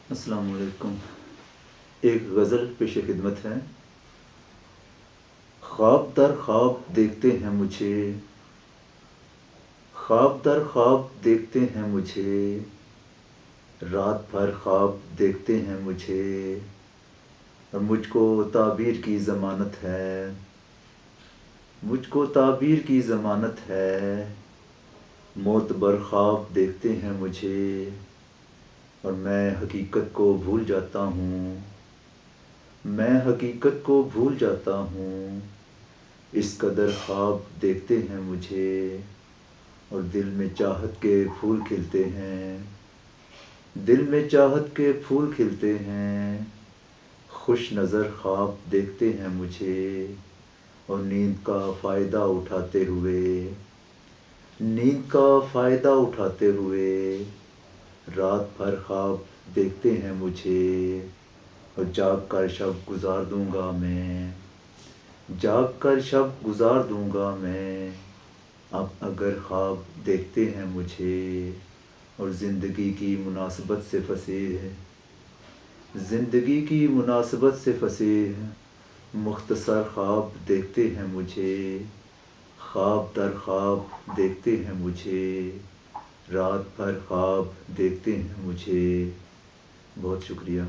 السلام علیکم۔ ایک غزل پیش خدمت ہے۔ خواب در خواب دیکھتے ہیں مجھے، خواب در خواب دیکھتے ہیں مجھے، رات بھر خواب دیکھتے ہیں مجھے، اور مجھ کو تعبیر کی ضمانت ہے، مجھ کو تعبیر کی ضمانت ہے، معتبر خواب دیکھتے ہیں مجھے، اور میں حقیقت کو بھول جاتا ہوں، میں حقیقت کو بھول جاتا ہوں، اس قدر خواب دیکھتے ہیں مجھے، اور دل میں چاہت کے پھول کھلتے ہیں، دل میں چاہت کے پھول کھلتے ہیں، خوش نظر خواب دیکھتے ہیں مجھے، اور نیند کا فائدہ اٹھاتے ہوئے، نیند کا فائدہ اٹھاتے ہوئے، رات بھر خواب دیکھتے ہیں مجھے، اور جاگ کر شب گزار دوں گا میں، جاگ کر شب گزار دوں گا میں، اب اگر خواب دیکھتے ہیں مجھے، اور زندگی کی مناسبت سے فصیح، زندگی کی مناسبت سے فصیح، مختصر خواب دیکھتے ہیں مجھے، خواب در خواب دیکھتے ہیں مجھے، رات بھر خواب دیکھتے ہیں مجھے۔ بہت شکریہ۔